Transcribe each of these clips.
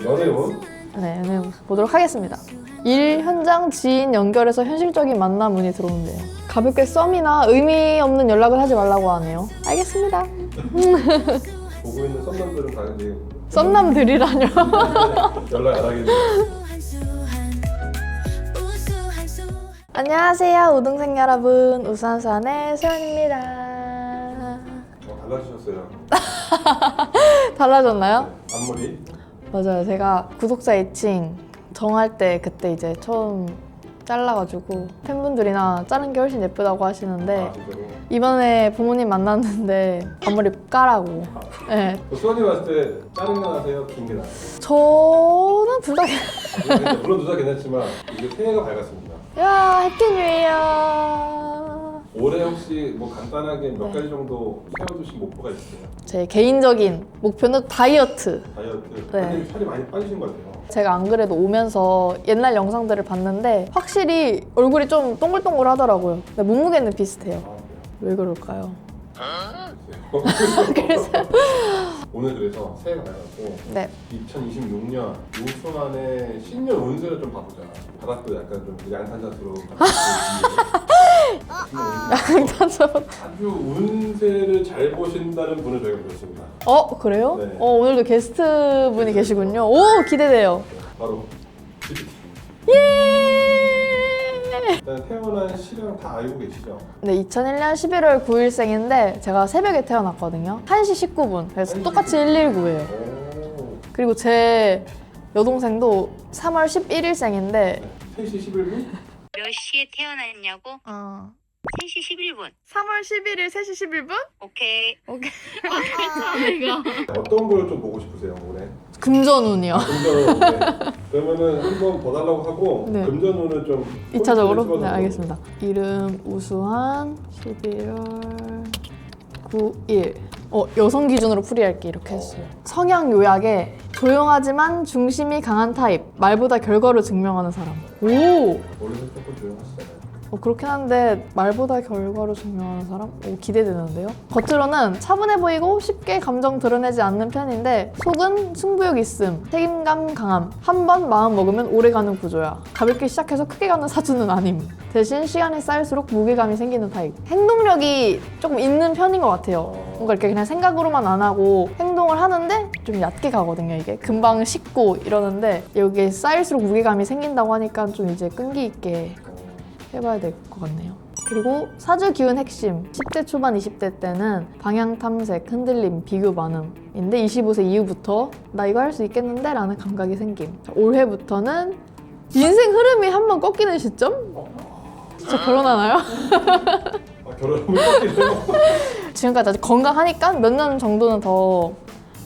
연애운? 네, 연애 보도록 하겠습니다. 일 현장 지인 연결해서 현실적인 만남 운이 들어온대요. 가볍게 썸이나 의미 없는 연락을 하지 말라고 하네요. 알겠습니다. 보고 있는 썸남들은 당연히 썸남들이라뇨. 연락 안 하겠네요. 안녕하세요, 우등생 여러분. 우수한수한의 소연입니다. 달라지셨어요. 달라졌나요? 앞머리? 맞아요. 제가 구독자 애칭 정할 때 그때 이제 처음 잘라가지고 팬분들이나 자른 게 훨씬 예쁘다고 하시는데 진짜로? 이번에 부모님 만났는데 앞머리 까라고. 네. 수원이 봤을 때 자른 게 나세요? 긴 게 나세요? 저는 둘 다. 물론 둘 다 괜찮지만 이게 새해가 밝았습니다. 야, 해피 뉴 이어. 올해 혹시 뭐 간단하게 몇 가지 정도 세워두신 목표가 있으세요? 제 개인적인 목표는 다이어트. 다이어트? 네. 근데 살이 많이 빠지신 것 같아요. 제가 안 그래도 오면서 옛날 영상들을 봤는데 확실히 얼굴이 좀 동글동글 하더라고요. 근데 몸무게는 비슷해요. 아, 왜 그럴까요? 그래서 오늘 그래서 새해가 밝았고 네. 2026년 우수한의 신년 운세를 좀 봐보자. 바닥도 약간 좀 양탄자스러운 양탄자. 아주 운세를 잘 보신다는 분을 저희가 모셨습니다. 그래요? 네. 오늘도 게스트 분이 계시군요. 오, 기대돼요. 바로 GPT. 예! 일단 태어난 시랑 다 알고 계시죠? 네, 2001년 11월 9일생인데 제가 새벽에 태어났거든요. 1시 19분. 그래서 1시 똑같이 119예요. 오. 그리고 제 여동생도 3월 11일생인데 3시 11분? 몇 시에 태어났냐고? 3시 11분. 3월 11일 3시 11분? 오케이. 어떤 걸 좀 보고 싶으세요 올해? 금전운이요. 금전운. 네. 그러면은 한번 봐달라고 하고 네. 금전운을 좀 2차적으로? 네, 알겠습니다. 이름 우수한 11월 9일. 여성 기준으로 풀이할게 이렇게 했어요. 성향 요약에 조용하지만 중심이 강한 타입. 말보다 결과로 증명하는 사람. 오! 원래는 조금 조용하시잖아요. 그렇긴 한데 말보다 결과로 증명하는 사람? 기대되는데요? 겉으로는 차분해 보이고 쉽게 감정 드러내지 않는 편인데 속은 승부욕 있음, 책임감 강함. 한 번 마음 먹으면 오래가는 구조야. 가볍게 시작해서 크게 가는 사주는 아님. 대신 시간이 쌓일수록 무게감이 생기는 타입. 행동력이 조금 있는 편인 것 같아요. 뭔가 이렇게 그냥 생각으로만 안 하고 행동을 하는데 좀 얕게 가거든요. 이게 금방 식고 이러는데 여기에 쌓일수록 무게감이 생긴다고 하니까 좀 이제 끈기 있게 해봐야 될 것 같네요. 그리고 사주 기운 핵심 10대 초반 20대 때는 방향 탐색, 흔들림, 비교 반응인데 25세 이후부터 나 이거 할 수 있겠는데? 라는 감각이 생김. 올해부터는 인생 흐름이 한번 꺾이는 시점? 진짜 결혼하나요? 결혼을 꺾이네요. 지금까지 아직 건강하니까 몇 년 정도는 더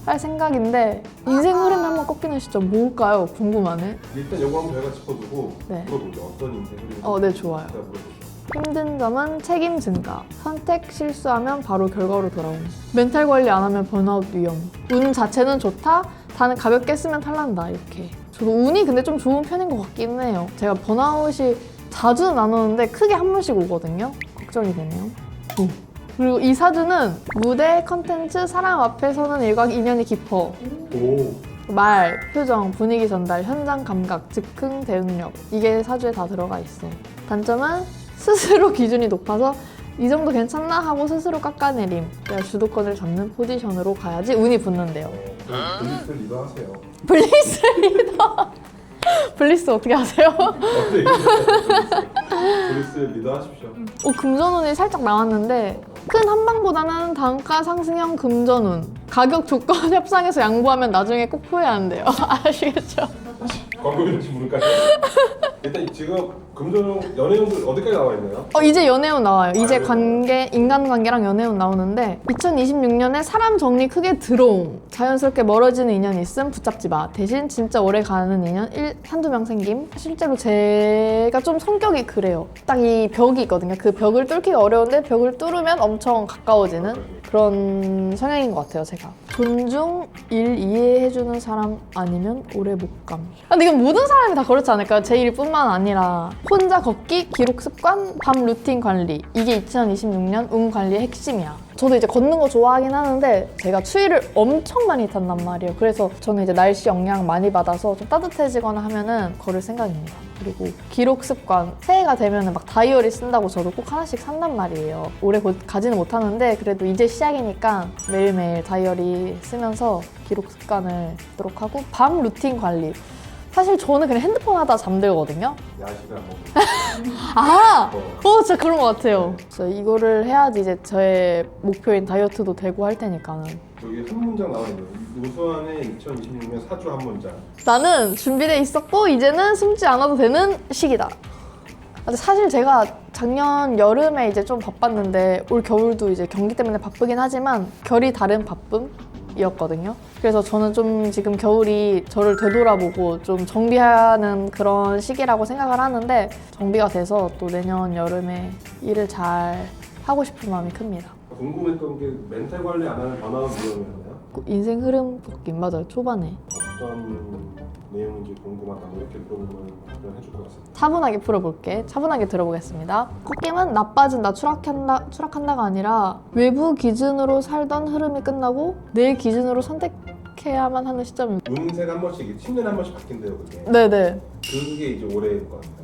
할 생각인데 인생 흐름이 한번 꺾이는 시점 뭘까요? 궁금하네. 일단 이거 한번 저희가 짚어두고 네. 물어보죠. 어떤 인생 흐름이 네, 좋아요. 제가 물어보죠. 힘든 점은 책임 증가. 선택 실수하면 바로 결과로 돌아옴. 멘탈 관리 안 하면 번아웃 위험. 운 자체는 좋다. 단 가볍게 쓰면 탈난다. 이렇게. 저도 운이 근데 좀 좋은 편인 것 같기는 해요. 제가 번아웃이 자주는 안 오는데 크게 한 번씩 오거든요. 걱정이 되네요. 그리고 이 사주는 무대, 컨텐츠, 사람 앞에 서는 일과 인연이 깊어. 오. 말, 표정, 분위기 전달, 현장 감각, 즉흥 대응력. 이게 사주에 다 들어가 있어. 단점은 스스로 기준이 높아서 이 정도 괜찮나 하고 스스로 깎아내림. 내가 주도권을 잡는 포지션으로 가야지 운이 붙는데요. 블리스 리더하세요. 블리스 리더. 블리스 어떻게 하세요? 블리스 리더하십시오. 금전운이 살짝 나왔는데 큰 한방보다는 단가 상승형 금전운. 가격 조건 협상에서 양보하면 나중에 꼭 후회한대요. 아시겠죠? 광고비 다시 물을까요? 일단 지금 금전운 연예운들 어디까지 나와 있나요? 이제 연애운 나와요. 이제 관계, 인간관계랑 연애운 나오는데 2026년에 사람 정리 크게 들어옴. 자연스럽게 멀어지는 인연이 있음 붙잡지 마. 대신 진짜 오래 가는 인연 한두 명 생김. 실제로 제가 좀 성격이 그래요. 딱 이 벽이 있거든요. 그 벽을 뚫기가 어려운데 벽을 뚫으면 엄청 가까워지는 그런 성향인 것 같아요, 제가. 존중, 일 이해해주는 사람 아니면 오래 못 감. 근데 지금 모든 사람이 다 그렇지 않을까요? 제 일뿐만 아니라 혼자 걷기, 기록 습관, 밤 루틴 관리. 이게 2026년 운 관리의 핵심이야. 저도 이제 걷는 거 좋아하긴 하는데 제가 추위를 엄청 많이 탄단 말이에요. 그래서 저는 이제 날씨 영향 많이 받아서 좀 따뜻해지거나 하면은 걸을 생각입니다. 그리고 기록 습관. 새해가 되면은 막 다이어리 쓴다고 저도 꼭 하나씩 산단 말이에요. 오래 가지는 못하는데 그래도 이제 시작이니까 매일매일 다이어리 쓰면서 기록 습관을 하도록 하고 밤 루틴 관리. 사실 저는 그냥 핸드폰 하다 잠들거든요. 야식을 안 먹고. 아! 진짜 그런 것 같아요. 진짜 이거를 해야지 이제 저의 목표인 다이어트도 되고 할 테니까는. 여기 한 문장 나와있네요. 노수환의 2026년 사주 한 문장. 나는 준비돼 있었고 이제는 숨지 않아도 되는 시기다. 근데 사실 제가 작년 여름에 이제 좀 바빴는데 올 겨울도 이제 경기 때문에 바쁘긴 하지만 결이 다른 바쁨이었거든요. 그래서 저는 좀 지금 겨울이 저를 되돌아보고 좀 정비하는 그런 시기라고 생각을 하는데 정비가 돼서 또 내년 여름에 일을 잘 하고 싶은 마음이 큽니다. 궁금했던 게 멘탈 관리 안 하는 번아웃 위험이었나요? 인생 흐름 꺾임 맞아요. 초반에 어떤 내용인지 궁금하다. 이렇게 물어보면 답변해줄 것 같습니다. 차분하게 풀어볼게. 차분하게 들어보겠습니다. 꺾임은 나빠진다, 추락한다가 아니라 외부 기준으로 살던 흐름이 끝나고 내 기준으로 선택해야만 하는 시점입니다. 운세가 한 번씩 10년에 한 번씩 바뀐대요, 그게. 네네. 그게 이제 올해인 것 같아요.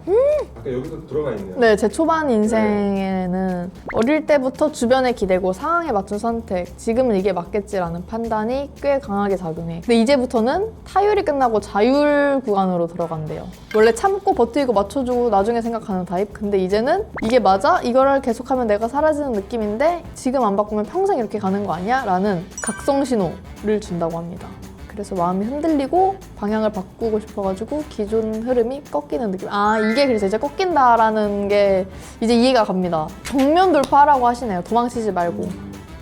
아까 여기서 들어가 있네요. 네, 제 초반 인생에는 어릴 때부터 주변에 기대고 상황에 맞춘 선택, 지금은 이게 맞겠지라는 판단이 꽤 강하게 작용해. 근데 이제부터는 타율이 끝나고 자율 구간으로 들어간대요. 원래 참고 버티고 맞춰주고 나중에 생각하는 타입. 근데 이제는 이게 맞아? 이거를 계속하면 내가 사라지는 느낌인데 지금 안 바꾸면 평생 이렇게 가는 거 아니야? 라는 각성 신호를 준다고 합니다. 그래서 마음이 흔들리고 방향을 바꾸고 싶어가지고 기존 흐름이 꺾이는 느낌. 아, 이게 그래서 이제 꺾인다라는 게 이제 이해가 갑니다. 정면 돌파하라고 하시네요. 도망치지 말고.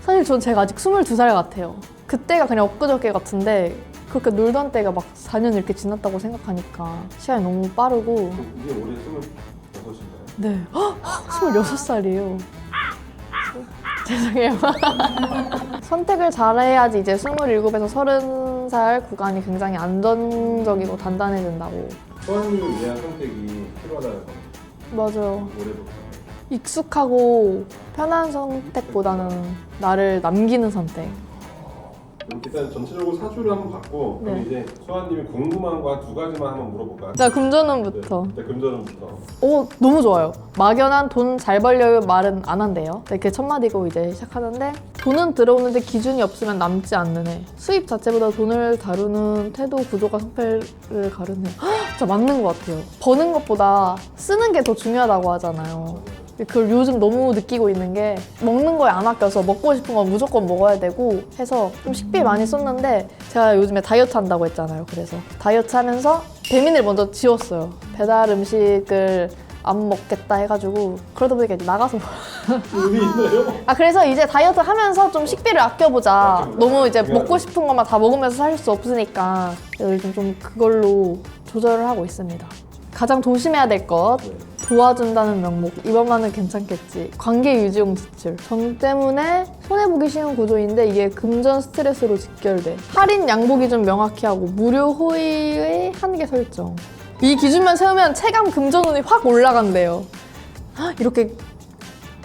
사실 전 제가 아직 22살 같아요. 그때가 그냥 엊그저께 같은데 그렇게 놀던 때가 막 4년 이렇게 지났다고 생각하니까 시간이 너무 빠르고. 이게 올해 26인가요? 네. 26살이에요. 죄송해요. 선택을 잘해야지 이제 27에서 30살 구간이 굉장히 안정적이고 단단해진다고. 소환님을 위한 선택이 필요하다는 거. 맞아요. 올해부터. 익숙하고 편한 선택보다는 나를 남기는 선택. 그럼 일단 전체적으로 사주를 한번 받고 그럼 네. 이제 소환님이 궁금한 거 한 두 가지만 한번 물어볼까요? 나 금전운부터. 네, 금전운부터. 너무 좋아요. 막연한 돈 잘 벌려요 말은 안 한대요. 이렇게 첫 마디고 이제 시작하는데 돈은 들어오는데 기준이 없으면 남지 않는 애. 수입 자체보다 돈을 다루는 태도 구조가 성패를 가르네. 진짜 맞는 것 같아요. 버는 것보다 쓰는 게 더 중요하다고 하잖아요. 그걸 요즘 너무 느끼고 있는 게 먹는 거에 안 아껴서 먹고 싶은 건 무조건 먹어야 되고 해서 좀 식비 많이 썼는데 제가 요즘에 다이어트 한다고 했잖아요. 그래서 다이어트 하면서 배민을 먼저 지웠어요. 배달 음식을 안 먹겠다 해가지고 그러다 보니까 이제 나가서 의미 있나요? 그래서 이제 다이어트 하면서 좀 식비를 아껴보자. 아껴보자. 너무 이제 중요하죠. 먹고 싶은 것만 다 먹으면서 살 수 없으니까 요즘 좀 그걸로 조절을 하고 있습니다. 가장 조심해야 될 것. 네. 도와준다는 명목. 이번만은 괜찮겠지. 관계 유지용 지출. 정 때문에 손해보기 쉬운 구조인데 이게 금전 스트레스로 직결돼. 할인 양보기 좀 명확히 하고 무료 호의의 한계 설정. 이 기준만 세우면 체감 금전운이 확 올라간대요. 이렇게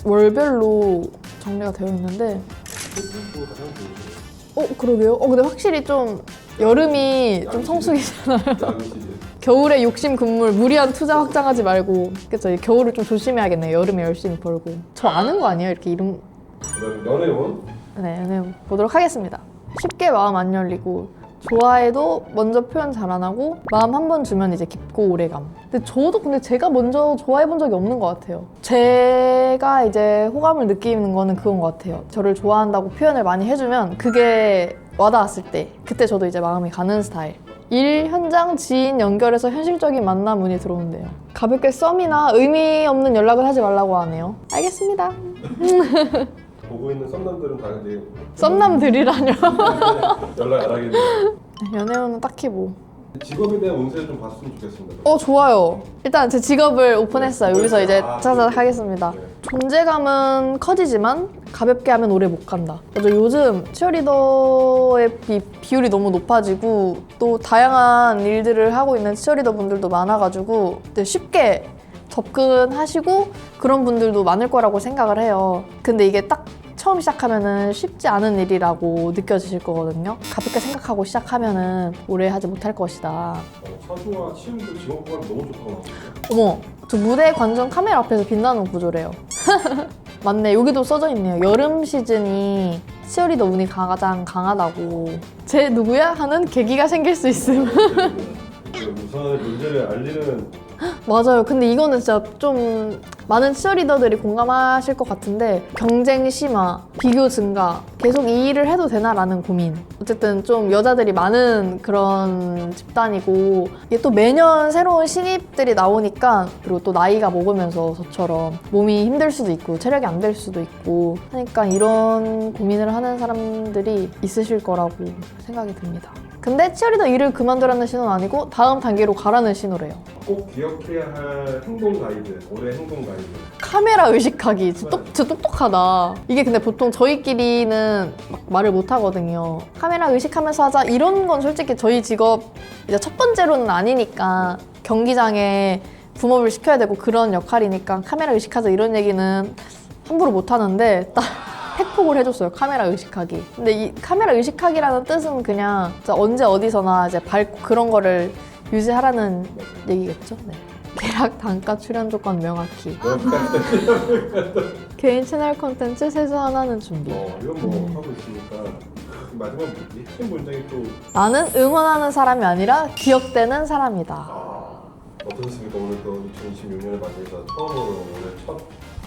월별로 정리가 되어 있는데 그거 가장 좋은 그러게요. 근데 확실히 좀 여름이 좀 성수기잖아요. 야근 시즌. 겨울에 욕심 금물, 무리한 투자 확장하지 말고. 그쵸, 겨울을 좀 조심해야겠네요. 여름에 열심히 벌고. 저 아는 거 아니에요? 이렇게 이름. 그다음에 연애운. 네, 연애 보도록 하겠습니다. 쉽게 마음 안 열리고 좋아해도 먼저 표현 잘 안 하고 마음 한 번 주면 이제 깊고 오래감. 근데 제가 먼저 좋아해 본 적이 없는 것 같아요. 제가 이제 호감을 느끼는 거는 그건 것 같아요. 저를 좋아한다고 표현을 많이 해주면 그게 와닿았을 때 그때 저도 이제 마음이 가는 스타일. 일, 현장, 지인 연결해서 현실적인 만남 운이 들어온대요. 가볍게 썸이나 의미 없는 연락을 하지 말라고 하네요. 알겠습니다. 보고 있는 썸남들은 다 이제 썸남들이라뇨. 연락 안 하겠네요. 연애운은 딱히 뭐. 직업에 대한 운세를 좀 봤으면 좋겠습니다. 좋아요. 일단 제 직업을 오픈했어요. 여기서 이제 짜자작 하겠습니다. 네. 존재감은 커지지만 가볍게 하면 오래 못 간다. 맞아, 요즘 치어리더의 비율이 너무 높아지고 또 다양한 일들을 하고 있는 치어리더 분들도 많아가지고 쉽게 접근하시고 그런 분들도 많을 거라고 생각을 해요. 근데 이게 딱 처음 시작하면은 쉽지 않은 일이라고 느껴지실 거거든요. 가볍게 생각하고 시작하면은 오래 하지 못할 것이다. 사주와 치음도 직업관이 너무 좋다고. 어머, 저 무대 관전 카메라 앞에서 빛나는 구조래요. 맞네, 여기도 써져 있네요. 여름 시즌이 치어리더 운이 가장 강하다고. 쟤 누구야? 하는 계기가 생길 수 있음. 우선의 문제를 알리는. 맞아요. 근데 이거는 진짜 좀 많은 치어리더들이 공감하실 것 같은데 경쟁 심화, 비교 증가, 계속 이 일을 해도 되나라는 고민. 어쨌든 좀 여자들이 많은 그런 집단이고 이게 또 매년 새로운 신입들이 나오니까 그리고 또 나이가 먹으면서 저처럼 몸이 힘들 수도 있고 체력이 안 될 수도 있고 하니까 이런 고민을 하는 사람들이 있으실 거라고 생각이 듭니다. 근데 치어리더 일을 그만두라는 신호는 아니고 다음 단계로 가라는 신호래요. 꼭 기억해야 할 행동 가이드, 올해 행동 가이드. 카메라 의식하기. 진짜 똑똑하다. 이게 근데 보통 저희끼리는 막 말을 못 하거든요. 카메라 의식하면서 하자 이런 건 솔직히 저희 직업 이제 첫 번째로는 아니니까 경기장에 붐업을 시켜야 되고 그런 역할이니까 카메라 의식하자 이런 얘기는 함부로 못 하는데 딱 팩폭을 해줬어요. 카메라 의식하기. 근데 이 카메라 의식하기라는 뜻은 그냥 언제 어디서나 이제 밟고 그런 거를 유지하라는 얘기겠죠. 네. 계약, 단가, 출연 조건 명확히. 개인 채널 콘텐츠 세수 하나는 준비. 이건 뭐 하고 있으니까 마지막 뭐지? 핵심 문장이 또 나는 응원하는 사람이 아니라 기억되는 사람이다. 어떠셨습니까? 오늘 또 2026년을 맞이해서 처음으로 오늘 첫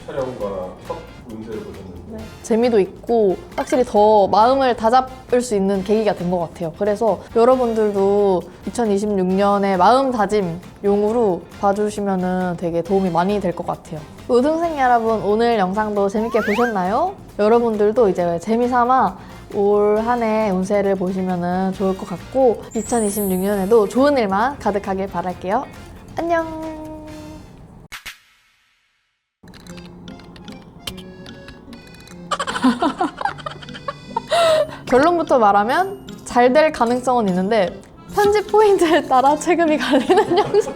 촬영과 첫 운세를 보셨는데 재미도 있고 확실히 더 마음을 다잡을 수 있는 계기가 된 것 같아요. 그래서 여러분들도 2026년의 마음다짐용으로 봐주시면 되게 도움이 많이 될 것 같아요. 우등생 여러분, 오늘 영상도 재밌게 보셨나요? 여러분들도 이제 재미삼아 올 한 해 운세를 보시면 좋을 것 같고 2026년에도 좋은 일만 가득하길 바랄게요. 안녕. 결론부터 말하면 잘 될 가능성은 있는데 편집 포인트에 따라 체급이 갈리는 영상.